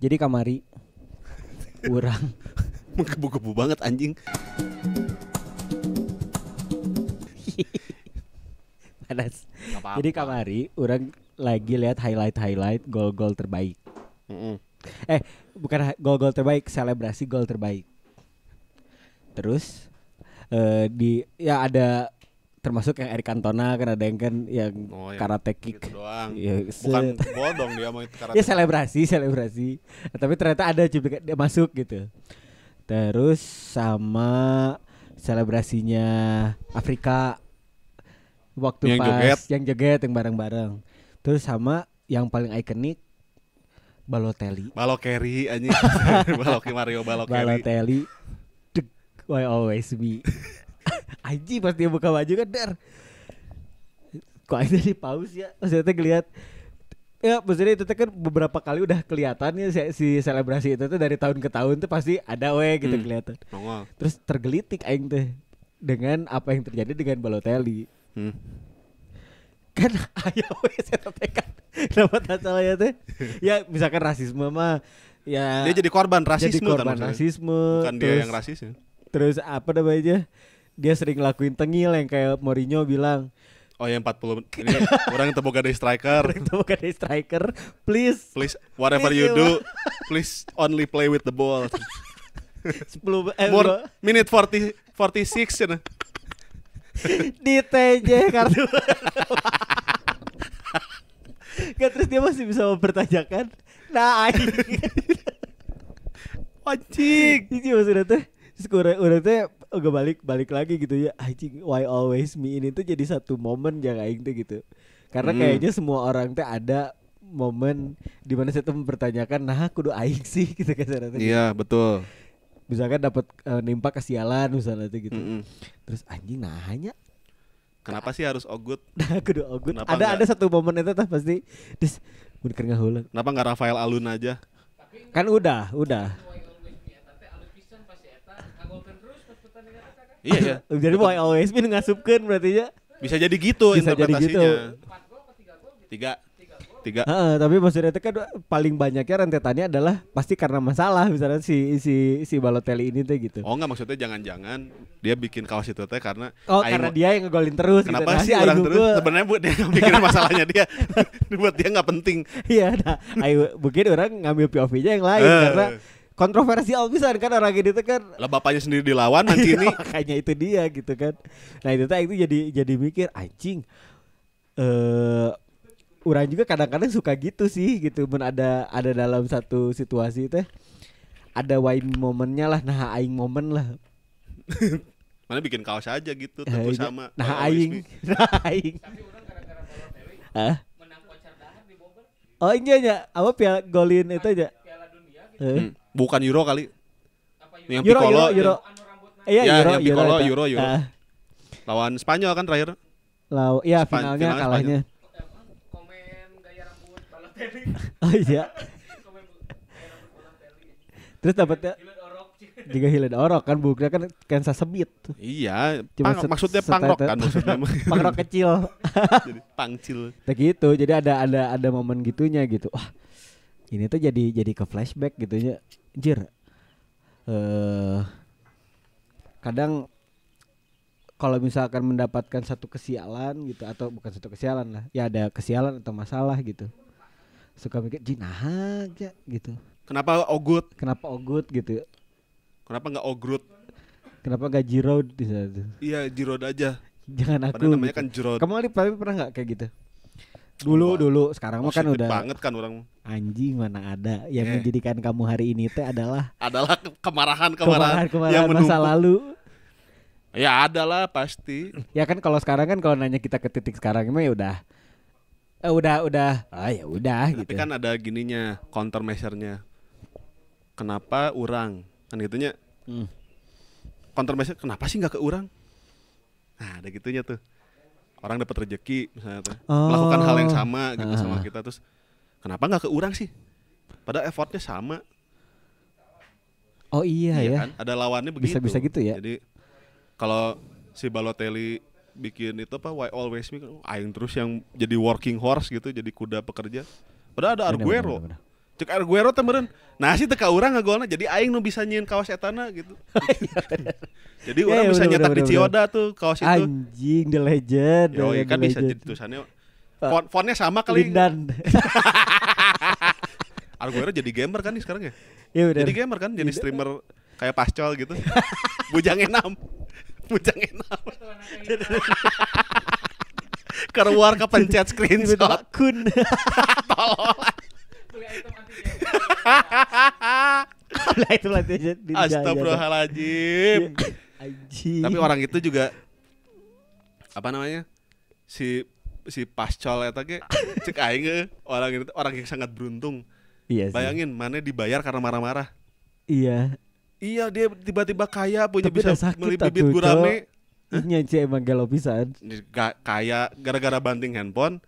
Jadi kamari urang Menggebu-gebu banget anjing. panas. Gak apa-apa. Jadi kamari urang lagi lihat highlight gol-gol terbaik. Mm-mm. Bukan gol-gol terbaik, selebrasi gol terbaik. Terus ya ada termasuk yang Eric Cantona, kan ada yang Oh, yang karate kick. gitu doang. Ya, Bukan gol dong dia mau itu karate. ya selebrasi. Nah, tapi ternyata ada cuplikan dia masuk gitu. Terus sama selebrasinya Afrika waktu yang joget yang bareng-bareng. Terus sama yang paling ikonik Balotelli. Balokeri anjing. Mario Balokeri. Balotelli. Why always me. Anjing pas dia buka baju kan kok aja di pause ya. Maksudnya ngeliat ya, maksudnya itu kan beberapa kali udah kelihatan ya si selebrasi itu tuh dari tahun ke tahun tuh pasti ada gitu kelihatan. Nongol. Terus tergelitik aing teh dengan apa yang terjadi dengan Balotelli. Kan ayo saya tekan. Kenapa tak salah ya teh? Ya misalkan rasisme mah ya Dia jadi korban rasisme jadi korban rasisme. Bukan dia yang rasis ya. Terus apa namanya? Dia sering ngelakuin tengil yang kayak Mourinho bilang, Oh yang 40 ini orang yang teboga dari striker. itu bukan dari striker, please Whatever you do, please only play with the ball. 10 Minute 46 ya. di TJ kartu. Kan terus dia masih bisa mempertanyakan. Nah, Anjing. ini maksudnya teh udah teh balik lagi gitu ya. Anjing, why always me ini tuh jadi satu momen yang aing tuh gitu. Karena kayaknya semua orang teh ada momen di mana saya tuh mempertanyakan, nah kudu aing sih gitu kan. Iya, betul. Misalkan dapat nimpa kesialan misalnya tuh gitu. Terus anjing nanya, Kenapa sih harus Ogut? nah kudu ogut. Kenapa Ada satu momen itu tuh pasti terus mun keur ngahulang. Kenapa nggak Rafael Alun aja? Kan udah. Iya. Jadi why always me ngasupkeun berarti ya. Bisa jadi gitu Bisa jadi interpretasinya. gitu. Tiga. Tapi maksudnya itu kan paling banyaknya rentetannya adalah pasti karena masalah misalnya si Balotelli ini tuh gitu. Oh enggak, maksudnya jangan-jangan dia bikin kaos itu teh karena Karena dia yang ngegolin terus. Kenapa gitu. sih orang terus? Sebenarnya buat dia nggak mikirin masalahnya dia. Buat dia nggak penting. Iya, nah, mungkin orang ngambil POV-nya yang lain karena kontroversial pisan kan orang ini tuh kan. Lah bapaknya sendiri dilawan nanti ini. Makanya itu dia gitu kan. Nah itu jadi mikir anjing. Orang juga kadang-kadang suka gitu sih gitu. Ada dalam satu situasi teh ada wine momennya lah. Nah aing momen lah. Mana bikin kaos aja gitu terus sama. Nah aing. Tapi orang gara-gara Balotelli menang konser dahar di Bogor. Oh iya apa piala golin itu aja. Piala dunia gitu. Bukan Euro kali. Apa Yang Euro. Piccolo. Anu rambutna. Iya Ya, Euro. yang Piccolo, eta. Euro. Lawan Spanyol kan terakhir. Iya Finalnya finalnya kalahnya. Komen gaya rambut Balotelli. Oh iya. Komen gaya rambut Balotelli. Terus dapatnya Hilet orok. juga hilen orok kan buknya kan Kansas sebit. Iya, Cuma maksudnya pangrok kan maksudnya. Pangrok kecil. Jadi pangcil. Kayak gitu. Jadi ada momen gitunya gitu. Wah. Ini tuh jadi ke flashback gitu ya. Anjir. Kadang kalau misalkan mendapatkan satu kesialan gitu atau bukan satu kesialan lah. Ya ada kesialan atau masalah gitu. Suka mikir jinaha aja gitu. Kenapa Ogut? Kenapa Ogut gitu? Kenapa nggak Ogrut? Kenapa gak Giroud di sana? Iya, Giroud aja. Jangan aku. Padahal namanya gitu. kan Giroud. Kamu tapi pernah nggak kayak gitu? Dulu sekarang mah kan Positif udah banget kan orang. anjing mana ada yang menjadikan kamu hari ini teh adalah kemarahan kemarahan masa lalu. Ya adalah pasti. Ya kan kalau sekarang kan kalau nanya kita ke titik sekarang mah ya udah. Ya udah Tapi gitu. kan ada gininya, counter measure-nya. Kenapa orang? Kan gitunya. Counter measure kenapa sih nggak ke orang? Nah, ada gitunya tuh. Orang dapat rezeki misalnya tuh. Melakukan hal yang sama gitu sama kita, terus kenapa nggak ke orang sih? Padahal effortnya sama. Oh iya ya. Kan? Ada lawannya begitu. Bisa gitu ya. Jadi kalau si Balotelli bikin itu apa why always me, aing terus yang jadi working horse gitu, jadi kuda pekerja. Padahal ada Arguero. Bener. Cek Aguero teh meureun. Nah sih teka urang ngagolna jadi aing nu bisa nyieun kaos etana gitu. Jadi orang bisa nyetak di Cioda tuh kaos itu. Anjing the legend. Yo, kan bisa jadi tulisannya fontnya sama kali. Lindan. Aguero jadi gamer kan nih sekarang ya? Iya benar. Jadi gamer kan, jadi streamer kayak Pascol gitu. Bujang 6. Bujang 6. Keluar kepencet screenshot. Akun. Tolol. Itu latih jadi. Astagfirullahaladzim. Anjing. Tapi orang itu juga apa namanya? Si Pascol eta ge cek aing orang yang sangat beruntung. Iya sih. Bayangin mana dibayar karena marah-marah. Iya. Iya dia tiba-tiba kaya punya tapi bisa beli bibit gurame. Iya sih emang galau pisan. Kaya gara-gara banting handphone.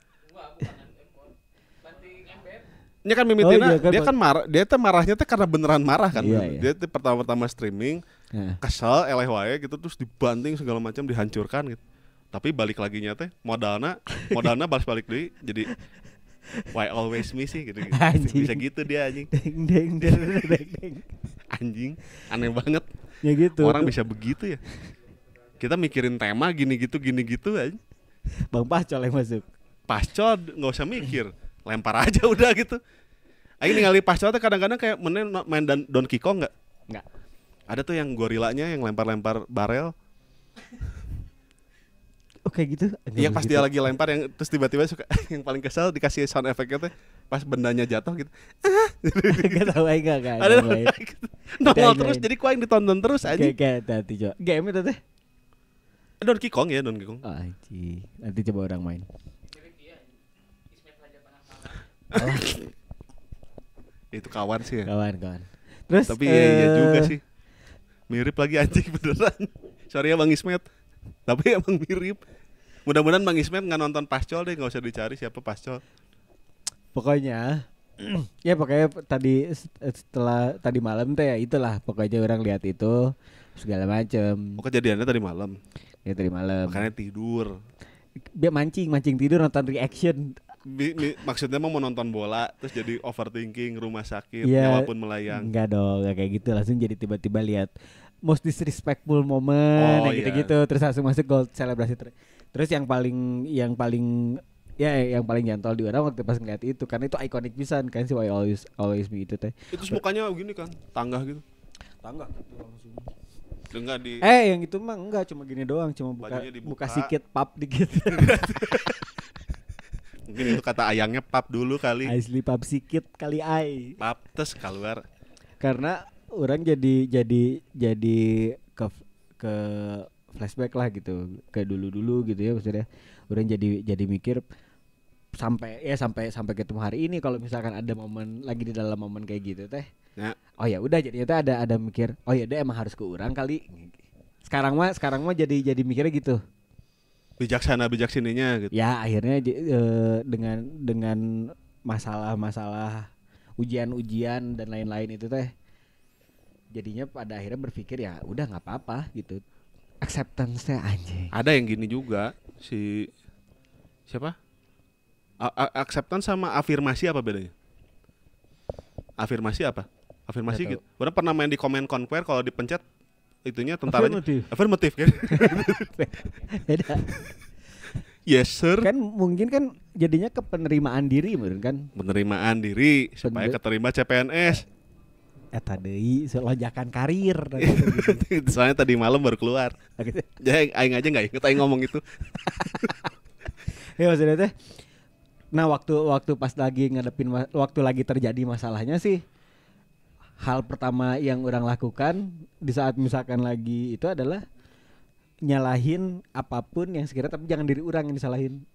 Banting ember. Ini kan mimitina iya kan, dia kan marah, dia tuh marahnya tuh karena beneran marah kan. Iya. Dia tuh pertama-tama streaming kesel eleh wae gitu terus dibanting segala macam dihancurkan gitu. Tapi balik laginya teh modalna balik deui jadi why always me sih gitu. Bisa gitu dia anjing. Deng. Anjing, aneh banget. Ya gitu. Orang bisa begitu ya. Kita mikirin tema gini gitu aja. Bang Pascol yang masuk. Pascol enggak usah mikir, lempar aja udah gitu. Aing ningali Pascol teh kadang-kadang kayak main Donkey Kong enggak? Ada tuh yang gorilanya yang lempar-lempar barel. Oke gitu. Iya pas dia lagi lempar yang terus tiba-tiba suka yang paling kesel dikasih sound effect-nya teh pas bendanya jatuh gitu. Enggak tahu aing enggak. Ada nongol terus jadi ku aing ditonton terus aja. Kayak tadi coba. Game itu teh. Donkey Kong. Anjing. Nanti coba orang main. Mirip dia. Ismet Raja Panah. Itu kawan sih ya. Kawan. Terus tapi iya juga sih. Mirip lagi anjing beneran. Sorry ya Bang Ismet. Tapi emang mirip. Mudah-mudahan Bang Ismet nggak nonton Pascol deh, nggak usah dicari siapa Pascol. Pokoknya tadi setelah tadi malam teh ya itulah pokoknya orang lihat itu segala macam. Oh kejadiannya tadi malam. Ya tadi malam. Makanya tidur. Dia mancing tidur nonton reaction. Maksudnya mau nonton bola terus jadi overthinking rumah sakit ya, nyawa pun melayang. Enggak dong, enggak kayak gitu langsung jadi tiba-tiba lihat most disrespectful moment gitu-gitu terus langsung masuk gold selebrasi terus yang paling nyantol di orang waktu pas ngeliat itu karena itu ikonik pisan kan si Why Always Me itu teh. Itu mukanya gini kan, tangga gitu langsung. Enggak di yang itu mah enggak cuma gini doang, cuma buka sikit pap dikit. Mungkin itu kata ayangnya pap dulu kali. Asli pap sikit kali ai. Pap terus keluar. Karena orang jadi ke flashback lah gitu ke dulu gitu ya maksudnya. Orang jadi mikir sampai ketemu hari ini kalau misalkan ada momen lagi di dalam momen kayak gitu teh. Ya. Oh ya udah jadinya tuh ada mikir, oh ya dia emang harus ke urang kali. Sekarang mah jadi mikirnya gitu. Bijaksininya gitu. Ya akhirnya dengan masalah ujian dan lain-lain itu teh jadinya pada akhirnya berpikir ya udah nggak apa-apa gitu. Acceptance teh anjing. Ada yang gini juga si siapa? Acceptance sama afirmasi apa bedanya? Afirmasi apa? Afirmasi gitu. Orang pernah main di Command Conquer kalau dipencet itunya tentaranya afirmatif kan. Beda. Yes sir. Kan mungkin kan jadinya ke penerimaan diri meureun kan. Penerimaan diri supaya keterima CPNS. Eta deui lonjakan karir. Soalnya tadi malam baru keluar. Jadi aing aja enggak inget aing ngomong itu. Ya maksudnya teh. Nah, waktu pas lagi ngadepin waktu lagi terjadi masalahnya sih hal pertama yang orang lakukan di saat misalkan lagi itu adalah nyalahin apapun yang sekiranya tapi jangan diri orang yang disalahin.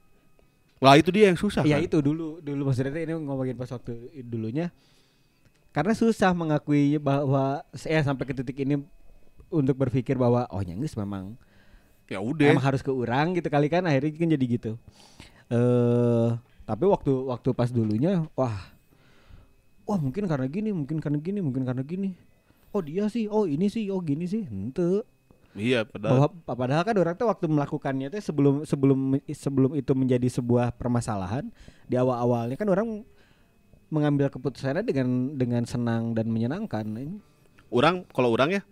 Lah itu dia yang susah ya, kan? Ya itu dulu maksudnya ini ngomongin pas waktu dulunya. Karena susah mengakui bahwa saya sampai ke titik ini untuk berpikir bahwa oh nyanggeus memang ya udah emang harus ke urang gitu kali kan akhirnya kan jadi gitu. Tapi waktu pas dulunya wah mungkin karena gini. Oh dia sih, oh ini sih, oh gini sih. Henteu. Iya, padahal kan orang tuh waktu melakukannya tuh sebelum itu menjadi sebuah permasalahan di awal-awalnya kan orang mengambil keputusannya dengan senang dan menyenangkan. Kalau orang ya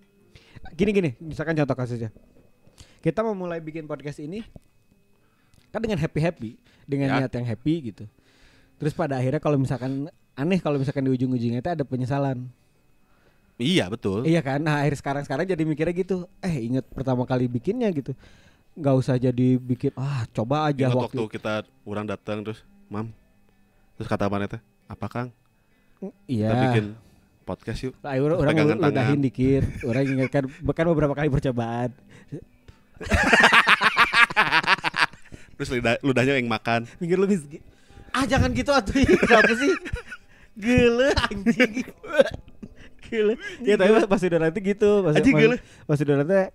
Gini, misalkan contoh kasusnya. Kita mau mulai bikin podcast ini kan dengan happy, dengan niat yang happy gitu. Terus pada akhirnya kalau misalkan di ujung-ujungnya itu ada penyesalan. Iya betul. Iya kan. Nah akhir sekarang jadi mikirnya gitu. Inget pertama kali bikinnya gitu. Nggak usah jadi bikin coba aja waktu kita orang datang terus terus kata mana teh apa Kang? Iya. Kita bikin podcast yuk. Orang ludahin dikit. Orang ingatkan bahkan beberapa kali percobaan. Terus ludahnya yang makan. Mikir lu jangan gitu atuh. Kenapa sih? Gila anjing. Gila. Ya tapi pas udah nanti gitu. Pas udah nanti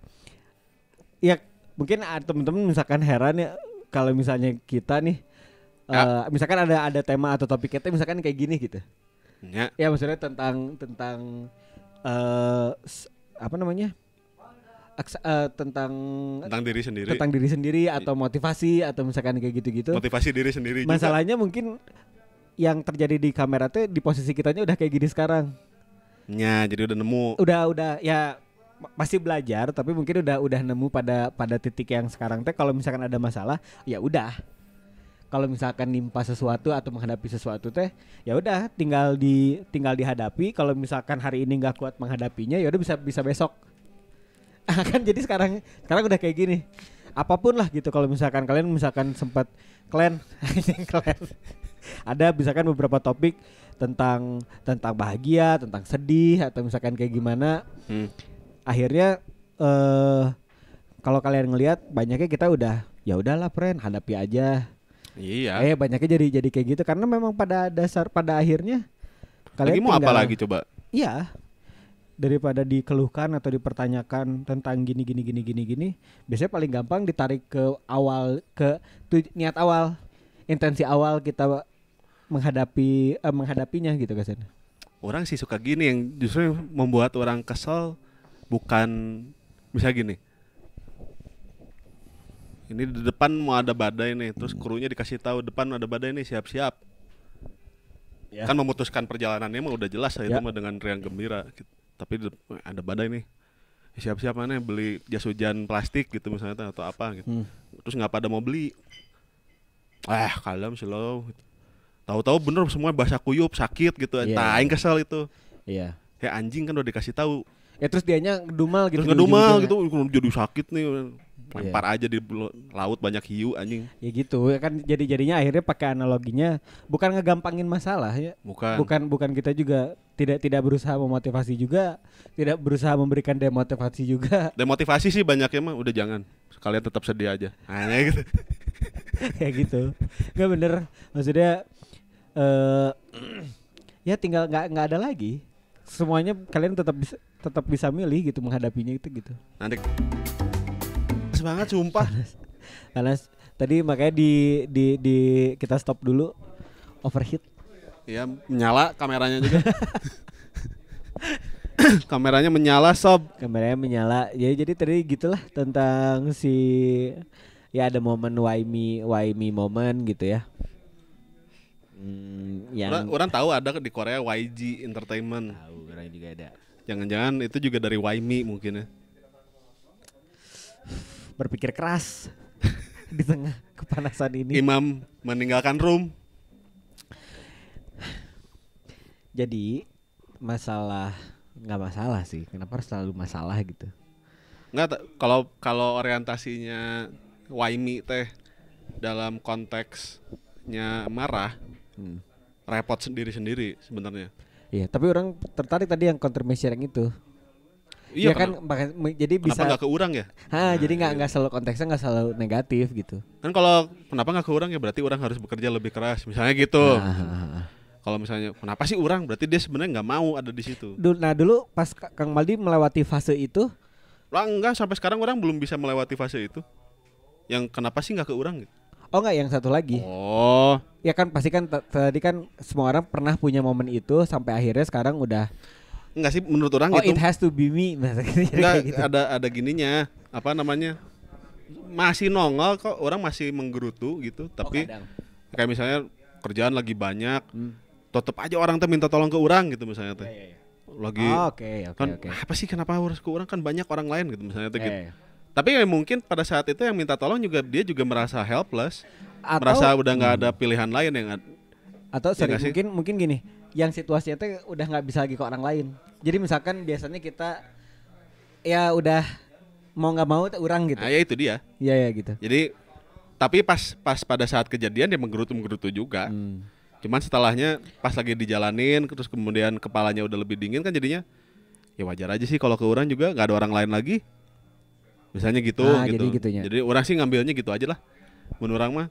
ya mungkin teman-teman misalkan heran ya kalau misalnya kita nih misalkan ada tema atau topik kita misalkan kayak gini gitu. Ya maksudnya tentang apa namanya? Tentang diri sendiri atau motivasi atau misalkan kayak gitu-gitu. Motivasi diri sendiri. Masalahnya juga. Mungkin yang terjadi di kamera tuh di posisi kitanya udah kayak gini sekarang. Ya, jadi udah nemu. Udah ya masih belajar tapi mungkin udah nemu pada titik yang sekarang teh kalau misalkan ada masalah ya udah. Kalau misalkan nimpa sesuatu atau menghadapi sesuatu teh ya udah tinggal dihadapi. Kalau misalkan hari ini nggak kuat menghadapinya ya udah bisa besok. Kan jadi sekarang udah kayak gini. Apapun lah gitu kalau misalkan kalian sempat kalian ada misalkan beberapa topik tentang bahagia, tentang sedih atau misalkan kayak gimana. Akhirnya kalau kalian ngelihat banyaknya kita udah ya udahlah friend, hadapi aja. Iya. Banyaknya jadi kayak gitu karena memang pada akhirnya kalian mau apa lagi coba? Iya. Daripada dikeluhkan atau dipertanyakan tentang gini biasanya paling gampang ditarik ke awal niat awal, intensi awal kita menghadapinya gitu guys. Orang sih suka gini yang justru membuat orang kesel bukan misalnya gini. Ini di depan mau ada badai nih, terus krunya dikasih tahu depan ada badai nih, siap-siap. Ya. Kan memutuskan perjalanannya mah udah jelas itu mah dengan riang gembira gitu. Tapi ada badai nih, siap-siap mana beli jas hujan plastik gitu misalnya atau apa gitu. Terus nggak pada mau beli, kalem slow. Tahu-tahu bener semua basah kuyup sakit gitu, aing kesel itu. Iya. Ya anjing kan udah dikasih tahu. Ya terus dianya ngedumel gitu. Terus ngedumel gitu, jadi sakit nih. Lempar aja di laut banyak hiu anjing. Ya gitu ya kan jadinya akhirnya pakai analoginya bukan ngegampangin masalah ya. Bukan kita juga tidak berusaha memotivasi juga, tidak berusaha memberikan demotivasi juga. Demotivasi sih banyaknya mah udah jangan. Kalian tetap sedih aja. Hanya gitu. Kayak gitu. Enggak bener. Maksudnya ya tinggal enggak ada lagi. Semuanya kalian tetap bisa milih gitu menghadapinya itu gitu. Nanti banget sumpah. Panas. Tadi makanya di kita stop dulu overheat. Iya, menyala kameranya juga. Kameranya menyala sob. Kameranya menyala. Ya jadi tadi gitulah tentang ya ada momen why me moment gitu ya. Orang tahu ada di Korea YG Entertainment. Tahu, orang juga ada. Jangan-jangan itu juga dari Why Me mungkin ya. Berpikir keras di tengah kepanasan ini. Imam meninggalkan room. Jadi nggak masalah sih. Kenapa harus selalu masalah gitu? Nggak, kalau orientasinya why me teh dalam konteksnya marah, repot sendiri sebenarnya. Iya, tapi orang tertarik tadi yang countermeasure yang itu. Iya kan, jadi bisa. Kenapa nggak ke orang ya? Jadi nggak selalu konteksnya nggak selalu negatif gitu. Kan kalau kenapa nggak ke orang ya berarti orang harus bekerja lebih keras, misalnya gitu. Kalau misalnya kenapa sih orang berarti dia sebenarnya nggak mau ada di situ. Dulu pas Kang Maldi melewati fase itu, lah enggak sampai sekarang orang belum bisa melewati fase itu. Yang kenapa sih nggak ke orang gitu? Oh enggak, yang satu lagi. Oh. Ya kan pasti kan tadi kan semua orang pernah punya momen itu sampai akhirnya sekarang udah. Enggak sih menurut orang itu. Oh, it has to be me. Enggak gitu. ada gininya. Apa namanya? Masih nongol kok, orang masih menggerutu gitu, tapi kayak misalnya kerjaan lagi banyak. tetep aja orang teh minta tolong ke orang gitu misalnya teh. Iya. Lagi kan apa sih kenapa harus ke orang, kan banyak orang lain gitu misalnya teh gitu. Tapi ya mungkin pada saat itu yang minta tolong juga dia juga merasa helpless, merasa udah nggak ada pilihan lain yang atau mungkin gini, yang situasinya tuh udah nggak bisa lagi ke orang lain. Jadi misalkan biasanya kita ya udah mau nggak mau orang gitu. Ya itu dia. Iya gitu. Jadi tapi pas pada saat kejadian dia menggerutu juga. Cuman setelahnya pas lagi dijalanin terus kemudian kepalanya udah lebih dingin kan jadinya ya wajar aja sih kalau ke orang juga nggak ada orang lain lagi. Misalnya gitu gitu. Jadi orang sih ngambilnya gitu aja lah. Menurut orang mah.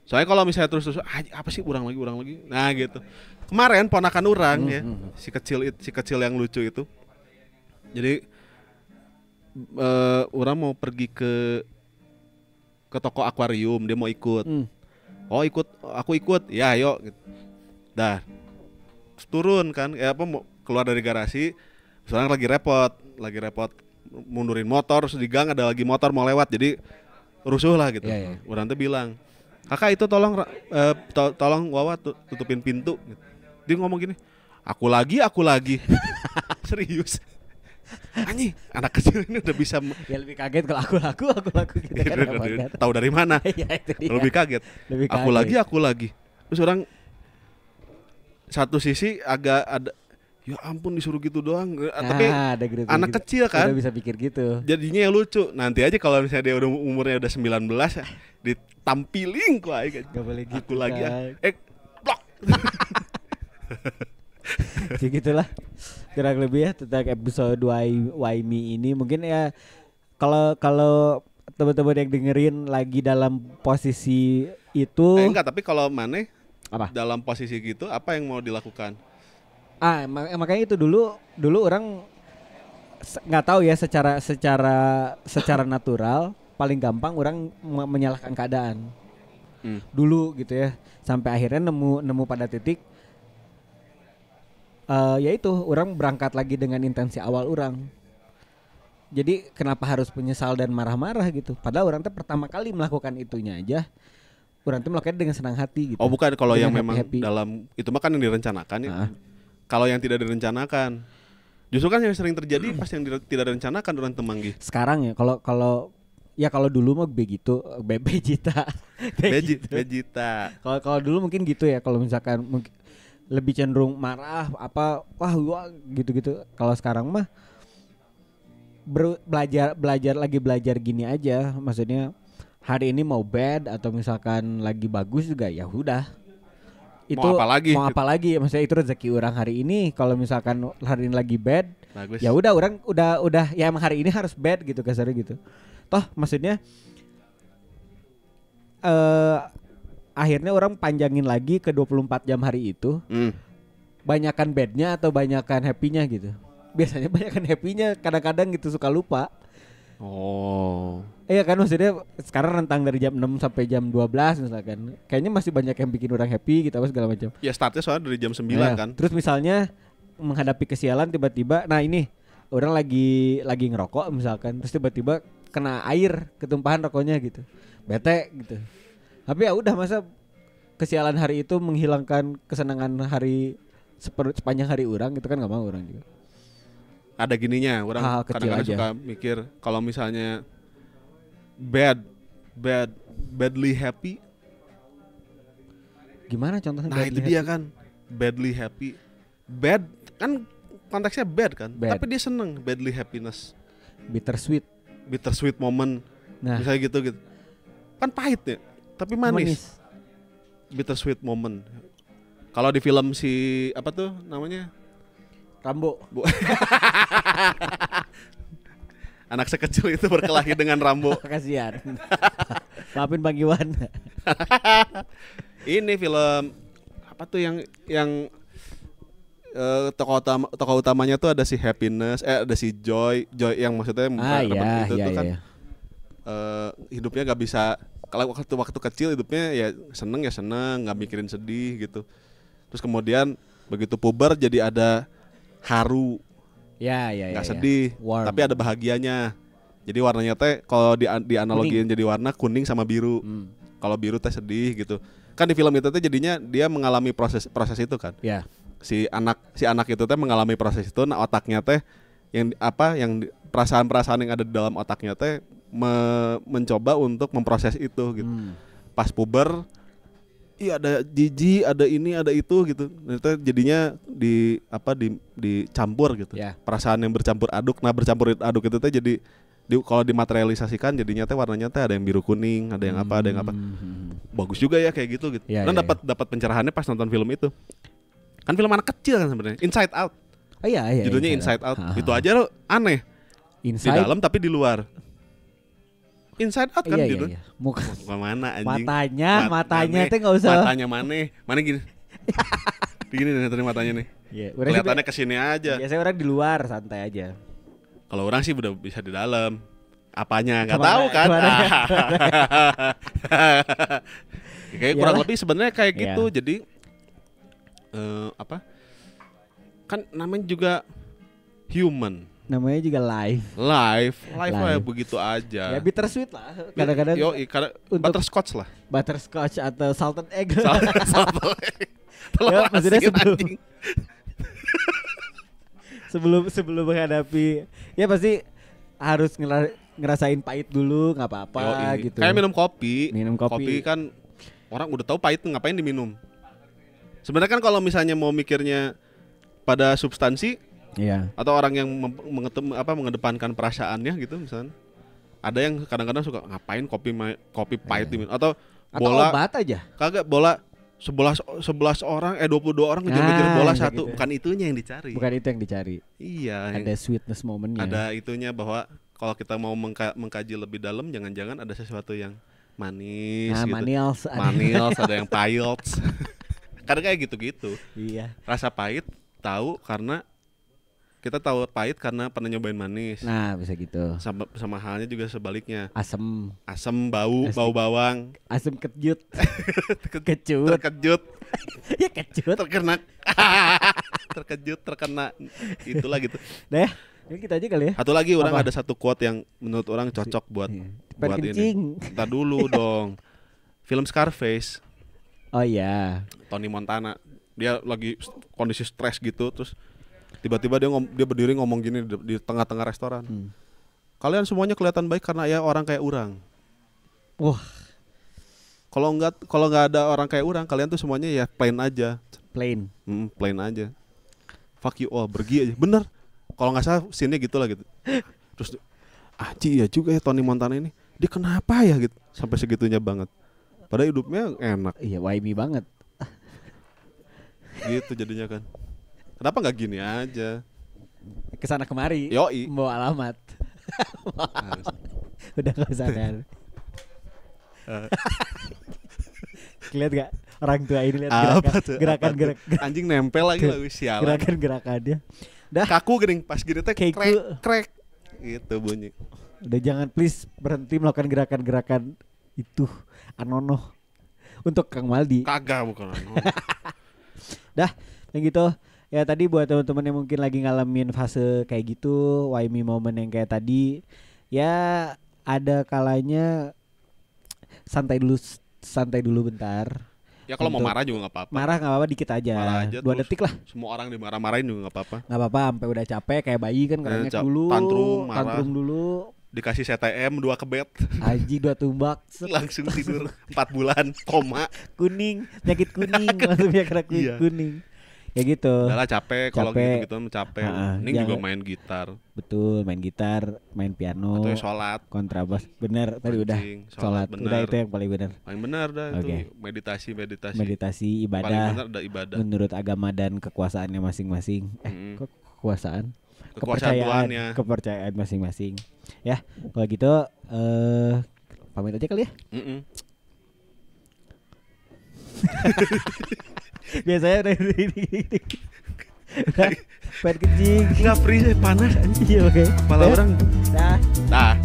Soalnya kalau misalnya terus apa sih orang lagi. Nah gitu. Kemarin ponakan orang ya, si kecil yang lucu itu. Jadi orang mau pergi ke toko akuarium, dia mau ikut. Oh aku ikut. Ya ayo gitu. Dah. Terus turun kan, mau keluar dari garasi. Sekarang lagi repot mundurin motor, terus di gang ada lagi motor mau lewat, jadi rusuh lah gitu. Orang tuh bilang, kakak itu tolong Wawa tutupin pintu. Gitu. Dia ngomong gini, aku lagi. Serius. Anjing, anak kecil ini udah bisa. Ya lebih kaget kalau aku lagu gitu kan. Tahu dari mana? Lebih kaget. Aku lagi. Terus orang satu sisi agak ada, ya ampun disuruh gitu doang. Tapi anak kecil kan udah bisa pikir gitu. Jadinya ya lucu. Nanti aja kalau misalnya dia udah umurnya udah 19 ya, ditampilin kok aja. Gak boleh gitu. Aku lagi blok. Jadi gitulah kurang lebih ya tentang episode Why Me ini. Mungkin ya kalau teman-teman yang dengerin lagi dalam posisi itu enggak, tapi kalau Maneh dalam posisi gitu apa yang mau dilakukan? Makanya itu dulu orang nggak tahu ya secara natural paling gampang orang menyalahkan keadaan dulu gitu ya, sampai akhirnya nemu pada titik yaitu orang berangkat lagi dengan intensi awal orang. Jadi kenapa harus menyesal dan marah-marah gitu? Padahal orang tuh pertama kali melakukan itunya aja, orang tuh melakukannya dengan senang hati gitu. Oh bukan, kalau yang memang dalam itu mah kan yang direncanakan ya. Kalau yang tidak direncanakan, justru kan yang sering terjadi pas yang tidak direncanakan orang temanggi. Sekarang ya kalau dulu mah begitu, Bejita. Kalau dulu mungkin gitu ya, kalau misalkan lebih cenderung marah wah gitu. Kalau sekarang mah belajar gini aja, maksudnya hari ini mau bad atau misalkan lagi bagus juga ya udah. Itu mau apa lagi? Maksudnya itu rezeki orang hari ini. Kalau misalkan hari ini lagi bad, bagus. Ya udah orang udah ya emang hari ini harus bad gitu kasarnya gitu. Toh maksudnya akhirnya orang panjangin lagi ke 24 jam hari itu. Banyakan badnya atau banyakan happy-nya gitu. Biasanya banyakan happy-nya, kadang-kadang gitu suka lupa. Oh. Iya kan, maksudnya sekarang rentang dari jam 6 sampai jam 12 misalkan. Kayaknya masih banyak yang bikin orang happy gitu apa segala macam. Ya startnya soalnya dari jam 9 kan. Terus misalnya menghadapi kesialan tiba-tiba, nah ini orang lagi ngerokok misalkan, terus tiba-tiba kena air ketumpahan rokoknya gitu. Bete gitu. Tapi ya udah, masa kesialan hari itu menghilangkan kesenangan hari sepanjang hari orang gitu kan, enggak mau orang juga. Ada gininya, orang kadang-kadang suka mikir kalau misalnya badly happy. Gimana contohnya? Nah itu dia kan, badly happy. Bad kan konteksnya bad kan, tapi dia seneng badly happiness. Bittersweet moment. Nah, misalnya gitu. Kan pahit ya, tapi manis. Bittersweet moment. Kalau di film si apa tuh namanya? Rambo. Anak sekecil itu berkelahi dengan Rambo. Kasihan. Maafin Bang Iwan. Ini film apa tuh yang tokoh utamanya tuh ada si Happiness, ada si Joy yang maksudnya itu tuh kan hidupnya nggak bisa, kalau waktu kecil hidupnya ya seneng, nggak mikirin sedih gitu. Terus kemudian begitu puber jadi ada haru, nggak sedih, tapi ada bahagianya. Jadi warnanya teh kalau di analogiin jadi warna kuning sama biru. Kalau biru teh sedih gitu. kan di film itu tuh jadinya dia mengalami proses itu kan. Ya. Si anak itu teh mengalami proses itu, nah otaknya teh yang perasaan-perasaan yang ada di dalam otaknya teh mencoba untuk memproses itu gitu. Pas puber, iya ada jijik, ada ini, ada itu gitu. Nah, itu jadinya dicampur gitu. Ya. Perasaan yang bercampur aduk. Nah, bercampur aduk itu teh jadi kalau dimaterialisasikan jadinya teh warnanya teh ada yang biru kuning, ada yang apa, ada yang apa. Bagus juga ya kayak gitu. Ya, Dan ya, dapat pencerahannya pas nonton film itu. Kan film anak kecil kan sebenarnya. Inside Out. Oh iya. Judulnya Inside Out. Itu aja lo aneh. Inside. Di dalam tapi di luar. Inside Out kan judulnya. Muka mana anjing? Matanya teh enggak usah. Matanya mana gini. Begini nih tadi matanya nih. Iya, kelihatannya kesini aja. Biasanya orang di luar santai aja. Kalau orang sih udah bisa di dalam. Apanya nggak tahu kan? Kayak kurang lebih sebenarnya kayak gitu. Jadi kan namanya juga human. Namanya juga Live kayak begitu aja. Ya bittersweet lah. Kadang-kadang butterscotch lah. Butterscotch atau salted egg. Salted egg. Ya, maksudnya sebelum menghadapi, ya pasti harus ngerasain pahit dulu, nggak apa-apa gitu. Kayak minum kopi. Kopi Kan orang udah tahu pahit ngapain diminum. Sebenarnya kan kalau misalnya mau mikirnya pada substansi, atau orang yang mengedepankan perasaannya gitu misalnya. Ada yang kadang-kadang suka ngapain kopi pahit diminum atau bola obat aja. Kagak bola 11 orang 22 orang ngejar-ngejar bola satu, gitu. Bukan itunya yang dicari. Bukan itu yang dicari. Iya. Ada sweetness momennya. Ada itunya bahwa kalau kita mau mengkaji lebih dalam, jangan-jangan ada sesuatu yang manis gitu. Manils, ada yang pahit. Karena kayak gitu-gitu. Iya. Rasa pahit tahu karena kita tahu pahit karena pernah nyobain manis. Nah, bisa gitu. Sama halnya juga sebaliknya. Asem bau bawang. Asem kecut. Terkejut. Ya kecut. Terkena. Itulah gitu. Nah, ya kita aja kali ya. Satu lagi orang ada satu quote yang menurut orang cocok buat ini. Entar dulu dong. Film Scarface. Oh iya. Tony Montana. Dia lagi kondisi stres gitu, terus tiba-tiba dia berdiri ngomong gini di tengah-tengah restoran. Kalian semuanya kelihatan baik karena ya orang kayak urang. Wah. Kalau nggak ada orang kayak urang, kalian tuh semuanya ya plain aja. Plain Aja. Fuck you all, pergi aja. Bener. Kalau nggak salah scene-nya gitulah gitu. Terus ya juga ya Tony Montana ini. Dia kenapa ya gitu sampai segitunya banget. Padahal hidupnya enak. Iya, wahimi banget. Gitu jadinya kan. Kenapa nggak gini aja? Kesana kemari. Yoi. Bawa alamat. Udah gak sadar. Lihat gak orang tua ini lihat gerakan anjing nempel lagi sialan. Gerakan-gerakannya. Dah kaku gering pas gini teh krek. Gitu bunyi. Udah jangan please berhenti melakukan gerakan-gerakan itu anonoh untuk Kang Maldi. Kagak bukan anonoh. Dah, yang gitu. Ya tadi buat teman-teman yang mungkin lagi ngalamin fase kayak gitu, why me moment yang kayak tadi, ya ada kalanya santai dulu bentar. Ya kalau mau marah juga nggak apa-apa. Marah nggak apa-apa, dikit aja. 2 detik lah. Semua orang dimarah-marahin juga nggak apa-apa. Nggak apa-apa, sampai udah capek kayak bayi kan kerengek dulu. Tantrum dulu. Dikasih CTM 2 kebet. Haji 2 tumbak. Langsung tidur 4 bulan koma. Kuning, penyakit kuning, maksudnya karena kuning. Ya gitu. Udahlah capek kalau gitu capek. Ini juga main gitar. Betul, main gitar, main piano. Atau sholat. Kontrabas. Bener, tadi udah sholat. Udah itu yang paling benar. Paling benar dah itu meditasi. Ibadah. Paling benar ada ibadah. Menurut agama dan kekuasaannya masing-masing. Kok kekuasaan? Kepercayaan masing-masing. Ya, kalau gitu pamit aja kali ya. Biasanya udah pengen kencing. Nggak free panas. Iya oke. Kepala orang. Dah.